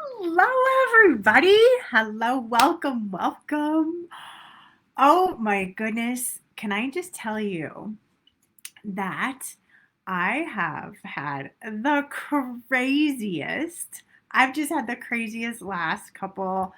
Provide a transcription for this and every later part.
Hello, everybody. Hello, welcome. Oh my goodness. Can I just tell you that I have had the craziest, I've just had the craziest last couple,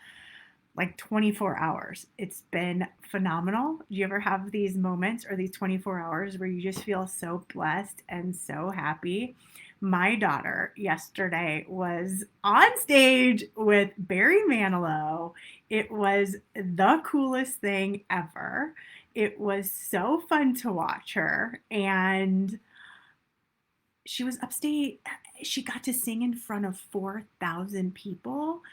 like 24 hours. It's been phenomenal. Do you ever have these moments or these 24 hours where you just feel so blessed and so happy? My daughter yesterday was on stage with Barry Manilow. It was the coolest thing ever. It was so fun to watch her. And she was upstate. She got to sing in front of 4,000 people.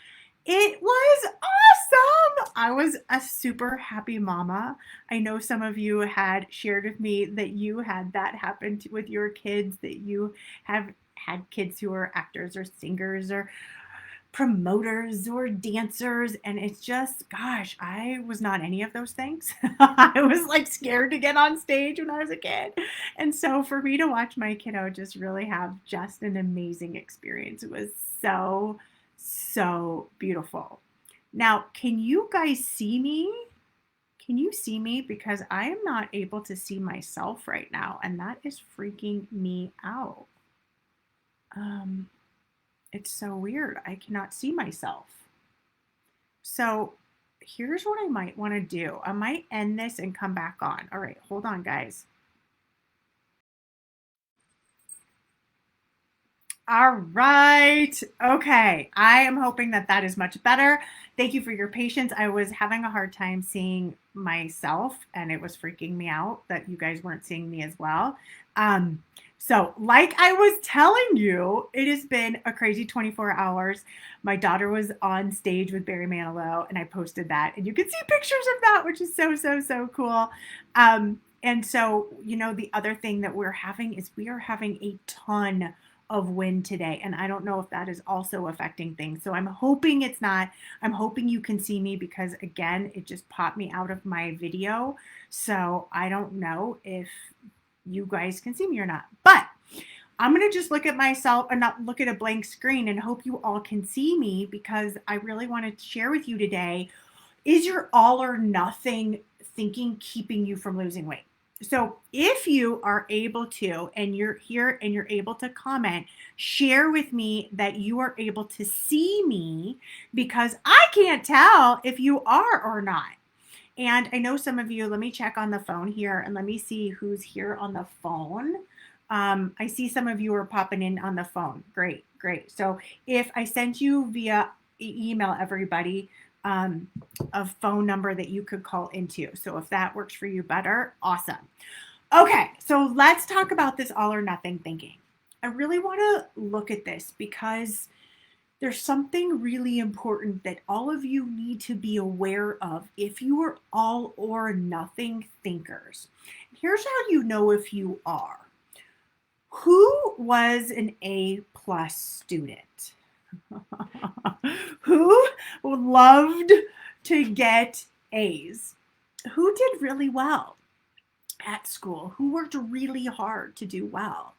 It was awesome. I was a super happy mama. I know some of you had shared with me that you had that happen with your kids, that you have had kids who are actors or singers or promoters or dancers. And it's just, gosh, I was not any of those things. I was like scared to get on stage when I was a kid. And so for me to watch my kiddo just really have just an amazing experience, it was so beautiful. Now, can you guys see me? Can you see me? Because I am not able to see myself right now, and that is freaking me out. Um, it's so weird. I cannot see myself. So here's what I might want to do. I might end this and come back on. All right, hold on, guys. All right. Okay. I am hoping that that is much better. Thank you for your patience. I was having a hard time seeing myself, and it was freaking me out that you guys weren't seeing me as well. Um, so, like I was telling you, it has been a crazy 24 hours. My daughter was on stage with Barry Manilow, and I posted that, and you can see pictures of that, which is so cool. And so, the other thing that we're having is we are having a ton of wind today. And I don't know if that is also affecting things. So I'm hoping it's not. I'm hoping you can see me because, again, it just popped me out of my video. So I don't know if you guys can see me or not. But I'm going to just look at myself and not look at a blank screen and hope you all can see me because I really want to share with you today. Is your all or nothing thinking keeping you from losing weight? So if you are able to, and you're here and you're able to comment, share with me that you are able to see me because I can't tell if you are or not. And I know some of you, let me check on the phone here and let me see who's here on the phone. I see some of you are popping in on the phone. Great. So if I sent you via email, everybody, a phone number that you could call into. So if that works for you better, awesome. Okay, so let's talk about this all or nothing thinking. I really want to look at this because there's something really important that all of you need to be aware of if you are all or nothing thinkers. Here's how you know if you are. Who was an A plus student? Who loved to get A's? Who did really well at school? Who worked really hard to do well?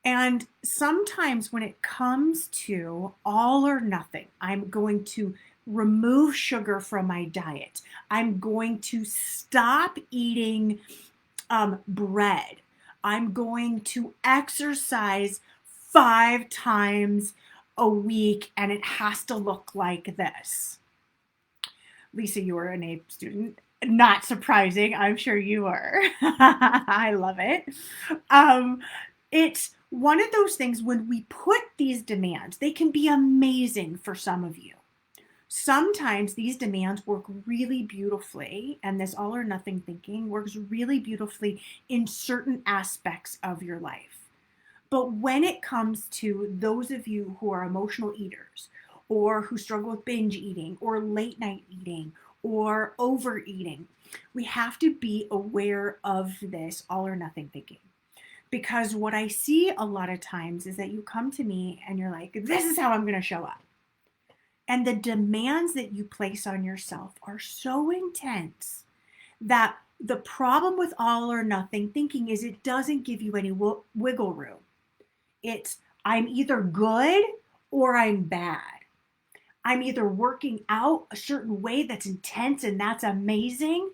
And sometimes when it comes to all or nothing, I'm going to remove sugar from my diet. I'm going to stop eating bread. I'm going to exercise 5 times a week, and it has to look like this. Lisa, you were an A student. Not surprising. I'm sure you were. I love it. It's one of those things when we put these demands, they can be amazing for some of you. Sometimes these demands work really beautifully, and this all or nothing thinking works really beautifully in certain aspects of your life. But when it comes to those of you who are emotional eaters or who struggle with binge eating or late night eating or overeating, we have to be aware of this all or nothing thinking. Because what I see a lot of times is that you come to me and you're like, this is how I'm going to show up. And the demands that you place on yourself are so intense that the problem with all or nothing thinking is it doesn't give you any wiggle room. It's I'm either good or I'm bad. I'm either working out a certain way that's intense and that's amazing,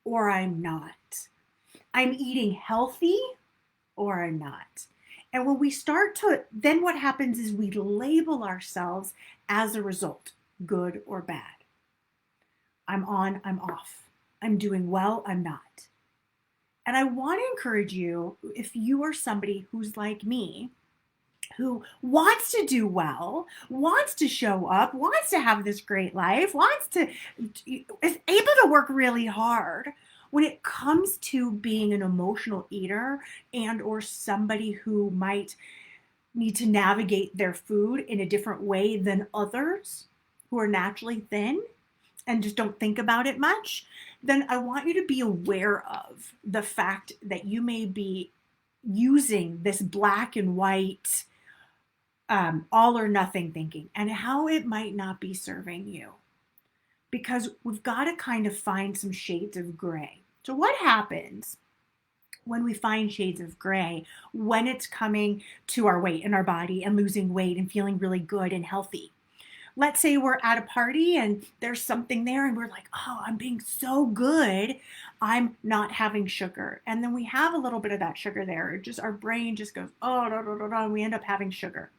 or I'm not. I'm eating healthy, or I'm not. And when we start to, then what happens is we label ourselves as a result, good or bad. I'm on, I'm off. I'm doing well, I'm not. And I want to encourage you, if you are somebody who's like me, who wants to do well, wants to show up, wants to have this great life, is able to work really hard. When it comes to being an emotional eater and or somebody who might need to navigate their food in a different way than others who are naturally thin and just don't think about it much, then I want you to be aware of the fact that you may be using this black and white all or nothing thinking and how it might not be serving you. Because we've got to kind of find some shades of gray. So, what happens when we find shades of gray when it's coming to our weight in our body and losing weight and feeling really good and healthy? Let's say we're at a party and there's something there and we're like, oh, I'm being so good. I'm not having sugar. And then we have a little bit of that sugar there. Just our brain just goes, oh, no, no, no, no, and we end up having sugar.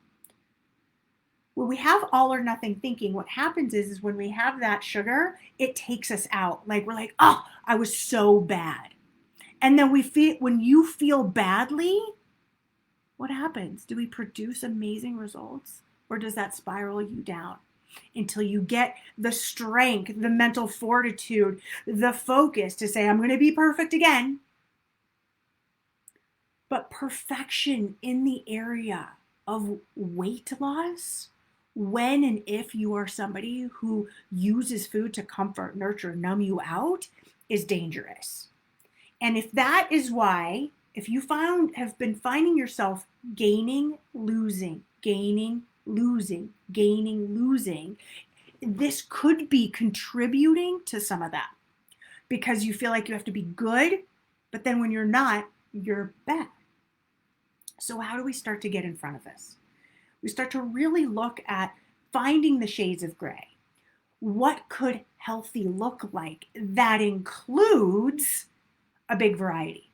When we have all or nothing thinking, what happens is when we have that sugar, it takes us out. Like we're like, oh, I was so bad. And then when you feel badly, what happens? Do we produce amazing results? Or does that spiral you down until you get the strength, the mental fortitude, the focus to say, I'm going to be perfect again? But perfection in the area of weight loss, when and if you are somebody who uses food to comfort, nurture, numb you out, is dangerous. And if that is why, if you have been finding yourself gaining, losing, gaining, losing, gaining, losing, this could be contributing to some of that because you feel like you have to be good, but then when you're not, you're bad. So how do we start to get in front of this? We start to really look at finding the shades of gray. What could healthy look like? That includes a big variety.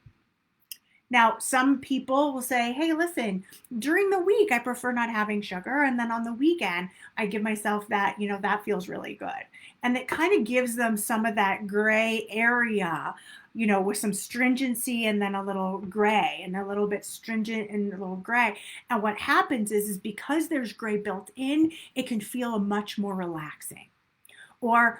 Now, some people will say, hey, listen, during the week, I prefer not having sugar. And then on the weekend, I give myself that, that feels really good. And it kind of gives them some of that gray area, with some stringency and then a little gray and a little bit stringent and a little gray. And what happens is because there's gray built in, it can feel much more relaxing. Or,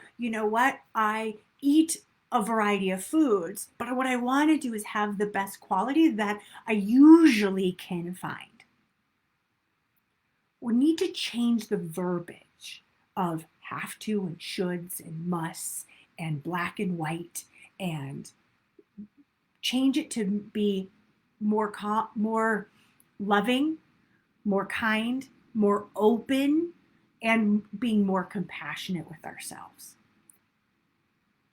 I eat a variety of foods, but what I want to do is have the best quality that I usually can find. We need to change the verbiage of have to and shoulds and musts and black and white and change it to be more loving, more kind, more open, and being more compassionate with ourselves.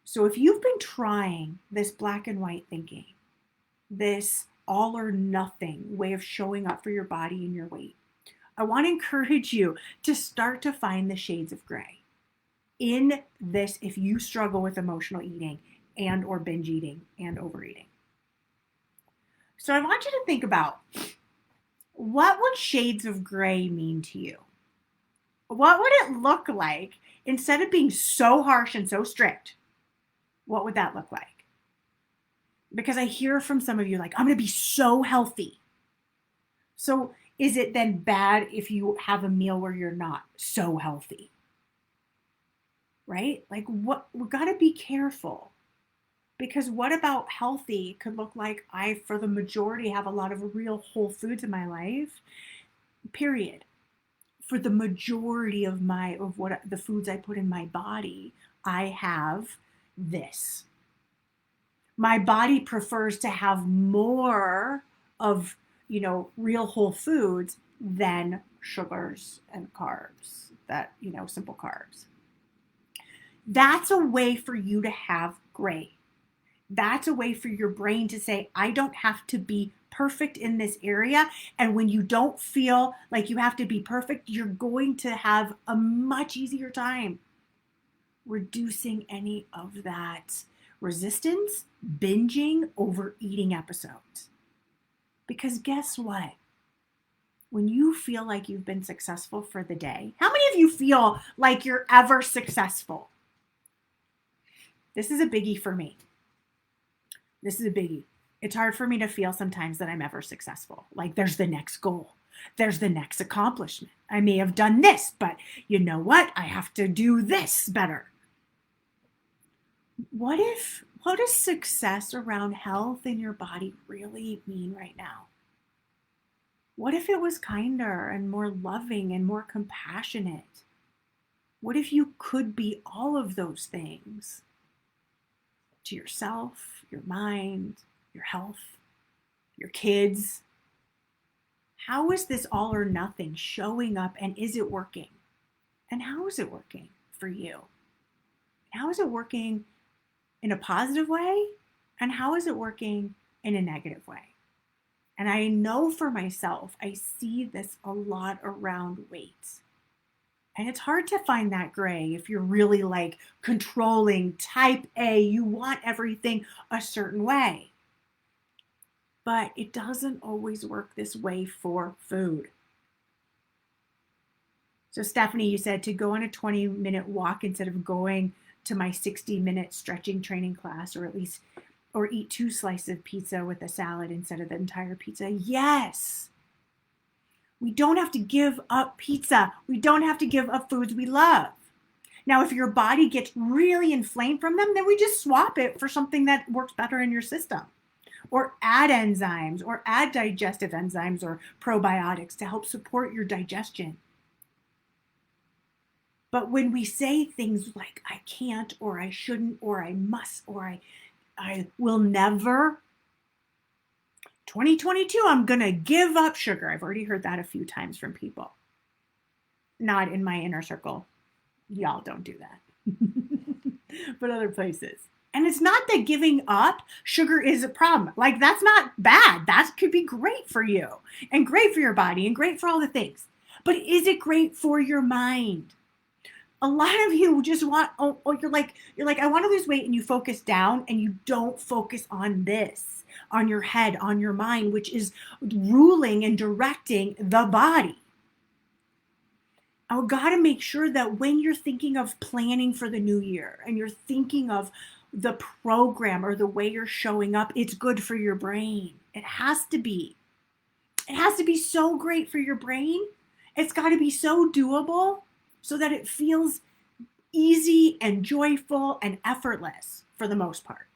So if you've been trying this black and white thinking, this all or nothing way of showing up for your body and your weight, I want to encourage you to start to find the shades of gray in this if you struggle with emotional eating and or binge eating and overeating. So I want you to think about, what would shades of gray mean to you? What would it look like instead of being so harsh and so strict? What would that look like? Because I hear from some of you like, I'm going to be so healthy. So is it then bad if you have a meal where you're not so healthy? Right? Like we've got to be careful. Because what about healthy could look like I, for the majority, have a lot of real whole foods in my life, period. For the majority of what the foods I put in my body, I have this. My body prefers to have more of, real whole foods than sugars and carbs, simple carbs. That's a way for you to have gray. That's a way for your brain to say, I don't have to be perfect in this area. And when you don't feel like you have to be perfect, you're going to have a much easier time reducing any of that resistance, binging, overeating episodes. Because guess what? When you feel like you've been successful for the day, how many of you feel like you're ever successful? This is a biggie for me. This is a biggie. It's hard for me to feel sometimes that I'm ever successful. Like there's the next goal. There's the next accomplishment. I may have done this, but you know what? I have to do this better. What does success around health in your body really mean right now? What if it was kinder and more loving and more compassionate? What if you could be all of those things to yourself, your mind, your health, your kids? How is this all or nothing showing up, and is it working? And how is it working for you? How is it working in a positive way? And how is it working in a negative way? And I know for myself, I see this a lot around weight. And it's hard to find that gray if you're really like controlling type A, you want everything a certain way. But it doesn't always work this way for food. So Stephanie, you said to go on a 20-minute walk instead of going to my 60-minute stretching training class, or eat 2 slices of pizza with a salad instead of the entire pizza. Yes. We don't have to give up pizza. We don't have to give up foods we love. Now, if your body gets really inflamed from them, then we just swap it for something that works better in your system. Or add enzymes, or add digestive enzymes or probiotics to help support your digestion. But when we say things like, I can't, or I shouldn't, or I must, or I will never, 2022, I'm going to give up sugar. I've already heard that a few times from people. Not in my inner circle. Y'all don't do that. But other places. And it's not that giving up sugar is a problem. Like, that's not bad. That could be great for you and great for your body and great for all the things. But is it great for your mind? A lot of you just want, you're like, I want to lose weight, and you focus down and you don't focus on this, on your head, on your mind, which is ruling and directing the body. I've got to make sure that when you're thinking of planning for the new year and you're thinking of the program or the way you're showing up, it's good for your brain. It has to be. It has to be so great for your brain. It's got to be so doable so that it feels easy and joyful and effortless for the most part.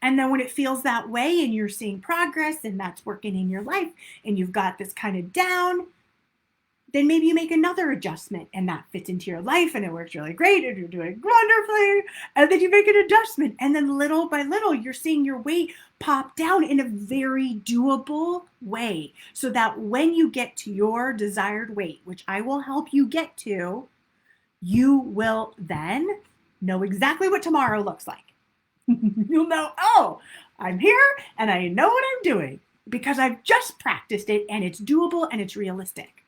And then when it feels that way and you're seeing progress and that's working in your life and you've got this kind of down, then maybe you make another adjustment and that fits into your life and it works really great and you're doing wonderfully. And then you make an adjustment. And then little by little, you're seeing your weight pop down in a very doable way. So that when you get to your desired weight, which I will help you get to, you will then know exactly what tomorrow looks like. You'll know, oh, I'm here and I know what I'm doing because I've just practiced it and it's doable and it's realistic.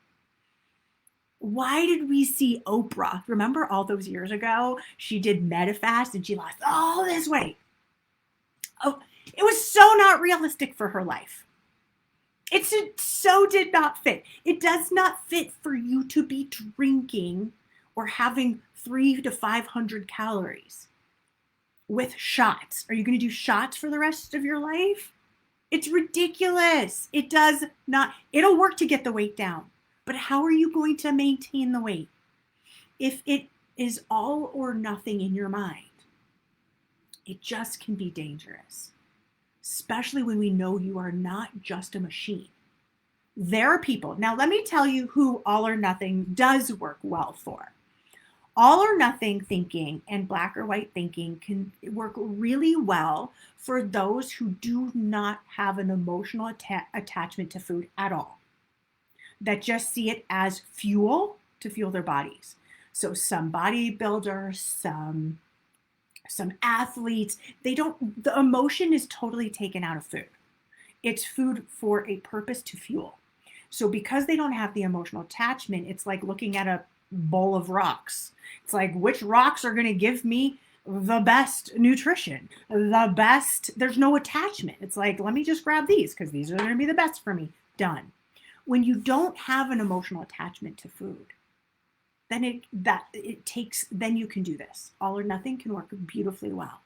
Why did we see Oprah? Remember all those years ago, she did MetaFast and she lost all this weight. Oh, it was so not realistic for her life. It so did not fit. It does not fit for you to be drinking or having 300 to 500 calories with shots. Are you going to do shots for the rest of your life? It's ridiculous. It does not. It'll work to get the weight down. But how are you going to maintain the weight if it is all or nothing in your mind? It just can be dangerous, especially when we know you are not just a machine. There are people. Now, let me tell you who all or nothing does work well for. All or nothing thinking and black or white thinking can work really well for those who do not have an emotional attachment to food at all, that just see it as fuel to fuel their bodies. So some bodybuilders, some athletes, the emotion is totally taken out of food. It's food for a purpose to fuel. So because they don't have the emotional attachment, it's like looking at a bowl of rocks. It's like, which rocks are going to give me the best nutrition, the best, there's no attachment. It's like, let me just grab these because these are going to be the best for me. Done. When you don't have an emotional attachment to food, then then you can do this. All or nothing can work beautifully well.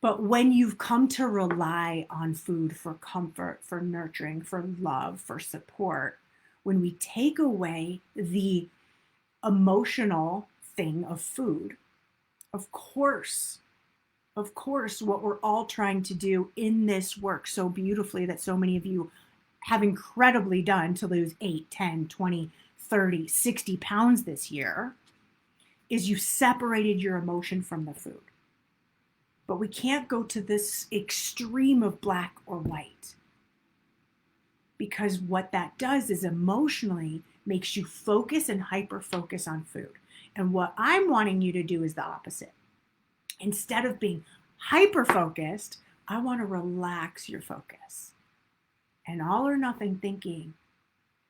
But when you've come to rely on food for comfort, for nurturing, for love, for support, when we take away the emotional thing of food, of course, what we're all trying to do in this work so beautifully that so many of you have incredibly done to lose 8, 10, 20, 30, 60 pounds this year is you separated your emotion from the food. But we can't go to this extreme of black or white, because what that does is emotionally makes you focus and hyper focus on food. And what I'm wanting you to do is the opposite. Instead of being hyper focused, I want to relax your focus. And all or nothing thinking,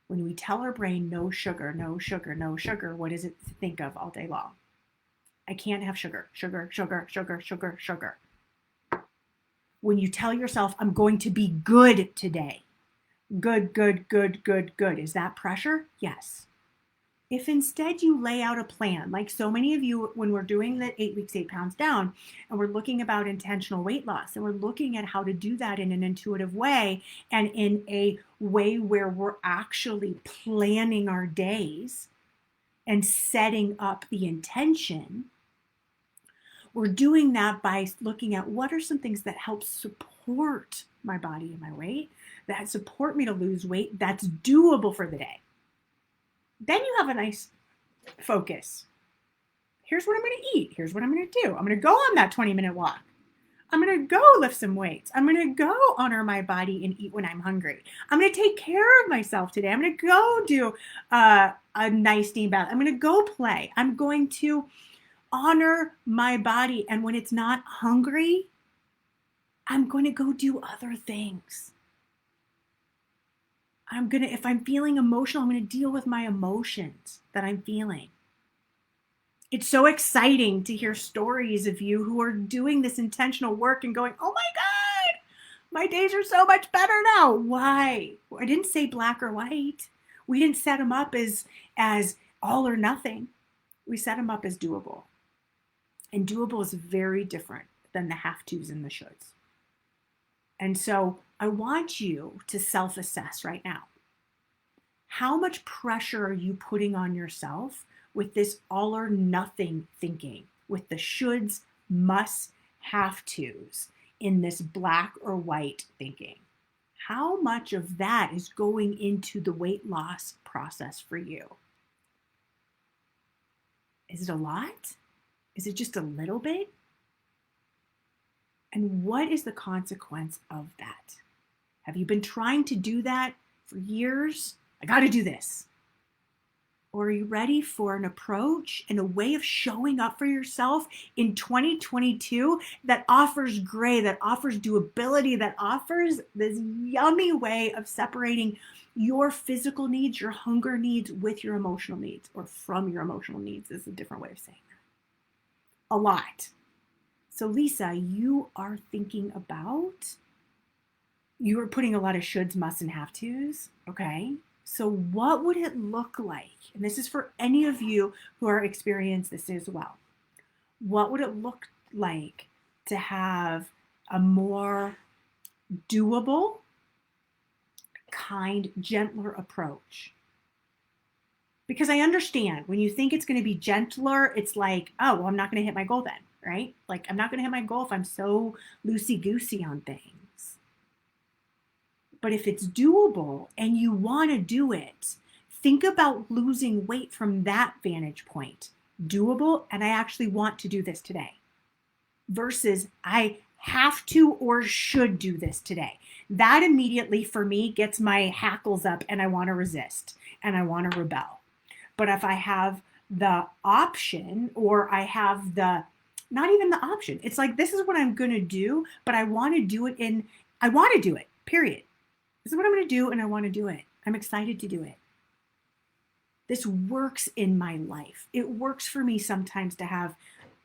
when we tell our brain no sugar, no sugar, no sugar, what does it think of all day long? I can't have sugar, sugar, sugar, sugar, sugar, sugar. When you tell yourself, I'm going to be good today, good, good, good, good, good, is that pressure? Yes. If instead you lay out a plan, like so many of you, when we're doing the 8 weeks, 8 pounds down, and we're looking about intentional weight loss, and we're looking at how to do that in an intuitive way and in a way where we're actually planning our days and setting up the intention, we're doing that by looking at what are some things that help support my body and my weight, that support me to lose weight, that's doable for the day. Then you have a nice focus. Here's what I'm going to eat. Here's what I'm going to do. I'm going to go on that 20-minute walk. I'm going to go lift some weights. I'm going to go honor my body and eat when I'm hungry. I'm going to take care of myself today. I'm going to go do a nice steam bath. I'm going to go play. I'm going to honor my body. And when it's not hungry, I'm going to go do other things. If I'm feeling emotional, I'm going to deal with my emotions that I'm feeling. It's so exciting to hear stories of you who are doing this intentional work and going, oh my God, my days are so much better now. Why? I didn't say black or white. We didn't set them up as all or nothing. We set them up as doable. And doable is very different than the have-tos and the shoulds. And so I want you to self-assess right now. How much pressure are you putting on yourself with this all or nothing thinking, with the shoulds, musts, have-tos in this black or white thinking? How much of that is going into the weight loss process for you? Is it a lot? Is it just a little bit? And what is the consequence of that? Have you been trying to do that for years? I got to do this. Or are you ready for an approach and a way of showing up for yourself in 2022 that offers gray, that offers doability, that offers this yummy way of separating your physical needs, your hunger needs with your emotional needs, or from your emotional needs is a different way of saying that. A lot. So Lisa, you are putting a lot of shoulds, musts, and have-tos, okay? So what would it look like? And this is for any of you who are experiencing this as well. What would it look like to have a more doable, kind, gentler approach? Because I understand when you think it's going to be gentler, it's like, oh, well, I'm not going to hit my goal then, right? Like, I'm not going to hit my goal if I'm so loosey-goosey on things. But if it's doable and you want to do it, think about losing weight from that vantage point. Doable, and I actually want to do this today. Versus I have to or should do this today. That immediately for me gets my hackles up and I want to resist and I want to rebel. But if I have the option, or I have not even the option, it's like, this is what I'm going to do, but I want to do it in I want to do it, period. This is what I'm going to do, and I want to do it. I'm excited to do it. This works in my life. It works for me sometimes to have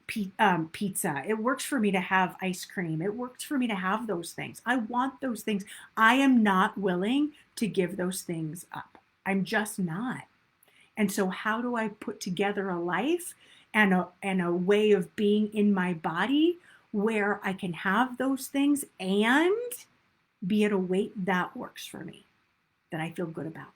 pizza. It works for me to have ice cream. It works for me to have those things. I want those things. I am not willing to give those things up. I'm just not. And so how do I put together a life and a way of being in my body where I can have those things and be at a weight that works for me, that I feel good about?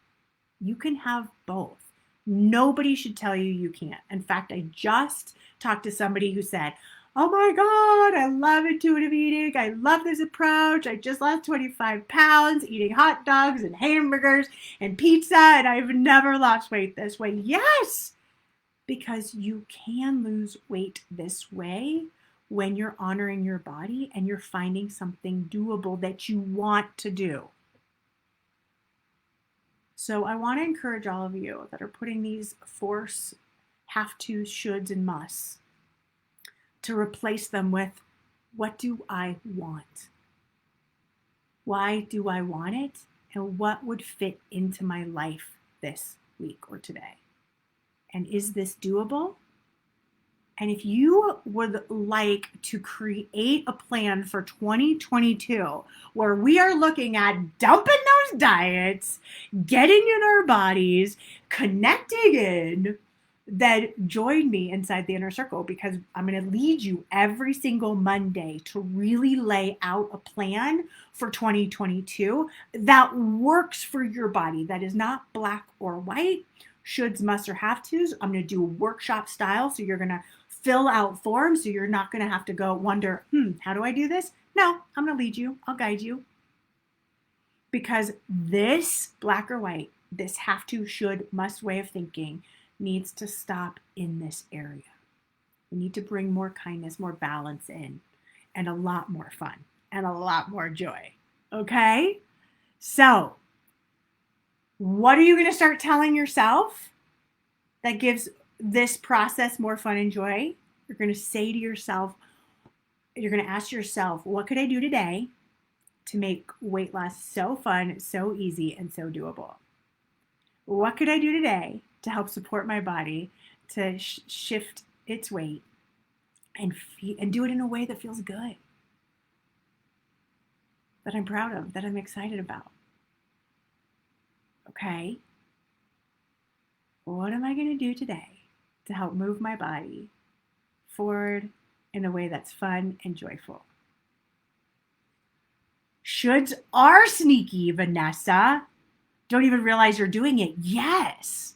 You can have both. Nobody should tell you you can't. In fact, I just talked to somebody who said, oh my God, I love intuitive eating. I love this approach. I just lost 25 pounds eating hot dogs and hamburgers and pizza, and I've never lost weight this way. Yes, because you can lose weight this way when you're honoring your body and you're finding something doable that you want to do. So I want to encourage all of you that are putting these force, have to, shoulds, and musts to replace them with, what do I want? Why do I want it? And what would fit into my life this week or today? And is this doable? And if you would like to create a plan for 2022 where we are looking at dumping those diets, getting in our bodies, connecting in, then join me inside the inner circle, because I'm going to lead you every single Monday to really lay out a plan for 2022 that works for your body, that is not black or white, shoulds, musts, or have tos. I'm going to do a workshop style, so you're going to fill out forms, so you're not going to have to go wonder, how do I do this? No, I'm going to lead you. I'll guide you. Because this black or white, this have to, should, must way of thinking needs to stop in this area. We need to bring more kindness, more balance in, and a lot more fun and a lot more joy. Okay? So, what are you going to start telling yourself that gives this process more fun and joy? You're going to say to yourself, you're going to ask yourself, what could I do today to make weight loss so fun, so easy, and so doable? What could I do today to help support my body to shift its weight and do it in a way that feels good, that I'm proud of, that I'm excited about? Okay? What am I going to do today to help move my body forward in a way that's fun and joyful? Shoulds are sneaky, Vanessa. Don't even realize you're doing it. Yes.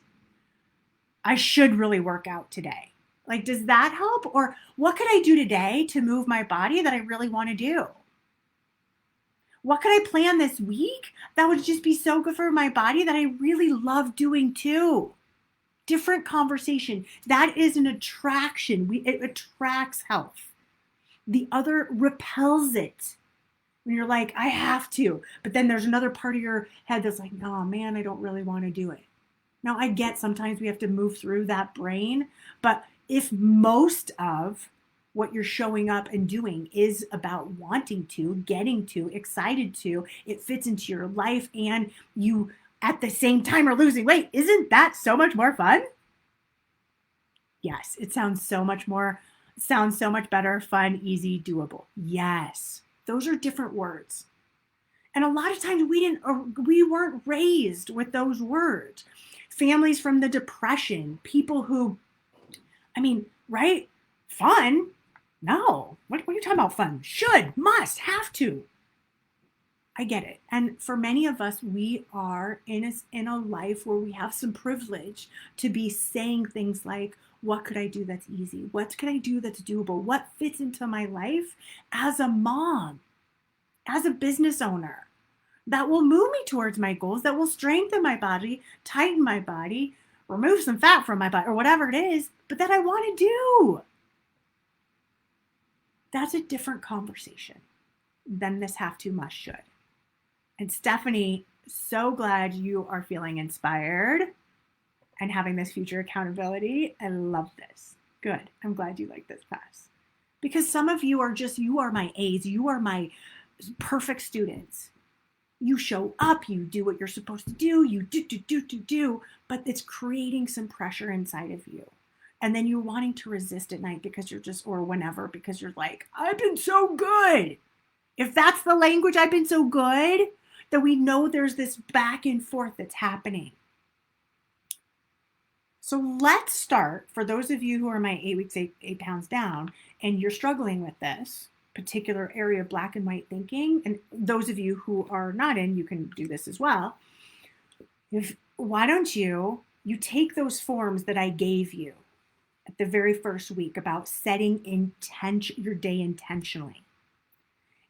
I should really work out today. Like, does that help? Or what could I do today to move my body that I really want to do? What could I plan this week that would just be so good for my body that I really love doing too? Different conversation. That is an attraction. It attracts health. The other repels it. When you're like, I have to, but then there's another part of your head that's like, oh man, I don't really want to do it. Now, I get sometimes we have to move through that brain, but if most of what you're showing up and doing is about wanting to, getting to, excited to, it fits into your life, and you at the same time are losing weight, isn't that so much more fun? Yes, it sounds so much better, fun, easy, doable. Yes, those are different words. And a lot of times we weren't raised with those words. Families from the Depression, people who, right? Fun? No. What are you talking about fun? Should, must, have to. I get it. And for many of us, we are in a life where we have some privilege to be saying things like, what could I do that's easy? What could I do that's doable? What fits into my life as a mom, as a business owner, that will move me towards my goals, that will strengthen my body, tighten my body, remove some fat from my body, or whatever it is, but that I want to do. That's a different conversation than this have to, must, should. And Stephanie, so glad you are feeling inspired and having this future accountability. I love this. Good. I'm glad you like this class. Because some of you are my A's. You are my perfect students. You show up, you do what you're supposed to do, you do, but it's creating some pressure inside of you. And then you're wanting to resist at night because you're just, or whenever, because you're like, I've been so good. If that's the language, I've been so good, then we know there's this back and forth that's happening. So let's start, for those of you who are my 8 weeks, 8 pounds down, and you're struggling with this particular area of black and white thinking, and those of you who are not in, you can do this as well. Why don't you take those forms that I gave you at the very first week about setting your day intentionally.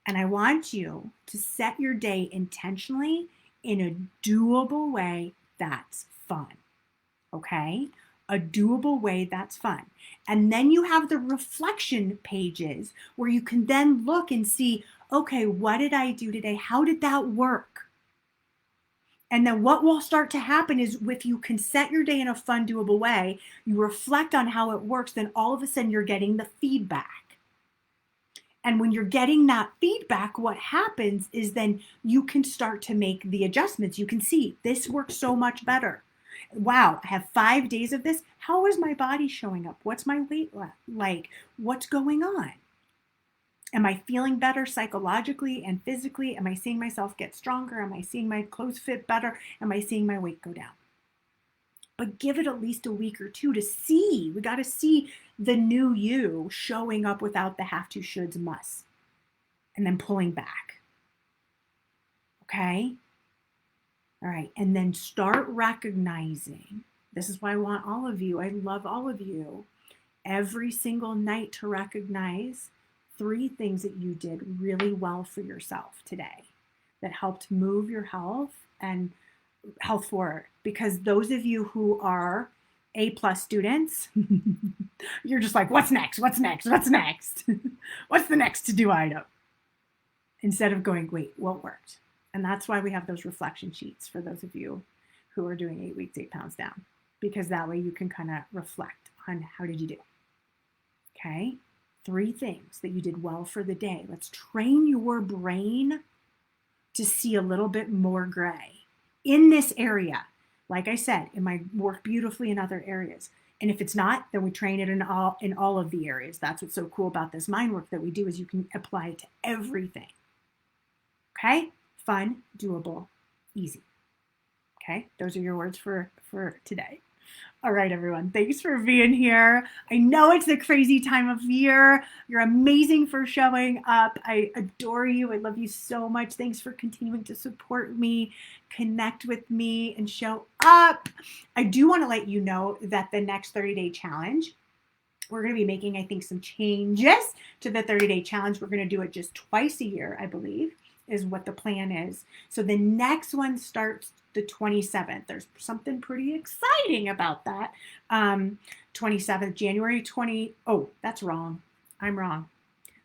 And I want you to set your day intentionally in a doable way that's fun. Okay? A doable way that's fun. And then you have the reflection pages where you can then look and see, okay, what did I do today? How did that work? And then what will start to happen is if you can set your day in a fun, doable way, you reflect on how it works, then all of a sudden you're getting the feedback. And when you're getting that feedback, what happens is then you can start to make the adjustments. You can see this works so much better. Wow, I have 5 days of this. How is my body showing up? What's my weight like? What's going on? Am I feeling better psychologically and physically? Am I seeing myself get stronger? Am I seeing my clothes fit better? Am I seeing my weight go down? But give it at least a week or two to see. We got to see the new you showing up without the have to, shoulds, musts, and then pulling back. Okay? All right. And then start recognizing. This is why I want all of you. I love all of you. Every single night to recognize 3 things that you did really well for yourself today that helped move your health and health forward. Because those of you who are A+ students, you're just like, what's next? What's next? What's next? What's the next to do item? Instead of going, wait, what worked? And that's why we have those reflection sheets for those of you who are doing 8 weeks, 8 pounds down, because that way you can kind of reflect on how did you do. Okay. 3 things that you did well for the day. Let's train your brain to see a little bit more gray in this area. Like I said, it might work beautifully in other areas. And if it's not, then we train it in all of the areas. That's what's so cool about this mind work that we do, is you can apply it to everything. Okay? Fun, doable, easy. Okay? Those are your words for today. All right, everyone. Thanks for being here. I know it's a crazy time of year. You're amazing for showing up. I adore you. I love you so much. Thanks for continuing to support me, connect with me, and show up. I do want to let you know that the next 30-day challenge, we're going to be making, I think, some changes to the 30-day challenge. We're going to do it just twice a year, I believe, is what the plan is. So the next one starts the 27th. There's something pretty exciting about that. 27th, January 20. Oh, that's wrong. I'm wrong.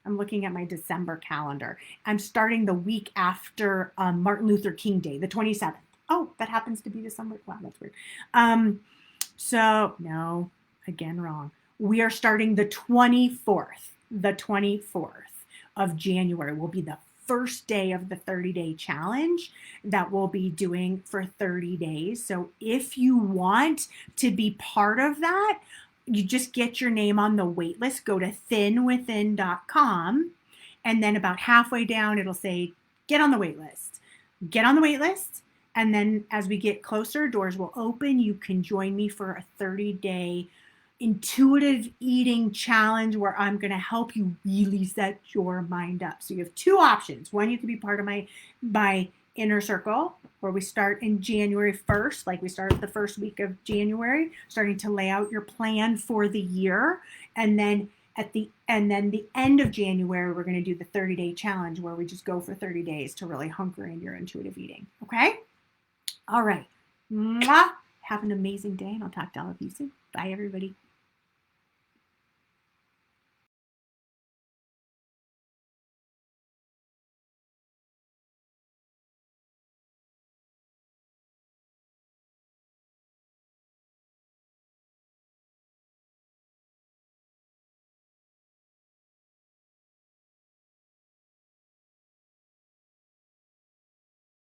I'm looking at my December calendar. I'm starting the week after Martin Luther King Day, the 27th. Oh, that happens to be December. Wow, that's weird. So no, again, wrong. We are starting the 24th. The 24th of January will be the first day of the 30-day challenge that we'll be doing for 30 days. So if you want to be part of that, you just get your name on the wait list. Go to thinwithin.com, and then about halfway down, it'll say, get on the wait list. Get on the wait list. And then as we get closer, doors will open. You can join me for a 30-day intuitive eating challenge where I'm going to help you really set your mind up. So you have 2 options. One, you can be part of my inner circle, where we start in January 1st, like we started the first week of January, starting to lay out your plan for the year. And then the end of January, we're going to do the 30-day challenge, where we just go for 30 days to really hunker in your intuitive eating. Okay? All right. Mwah. Have an amazing day, and I'll talk to all of you soon. Bye, everybody.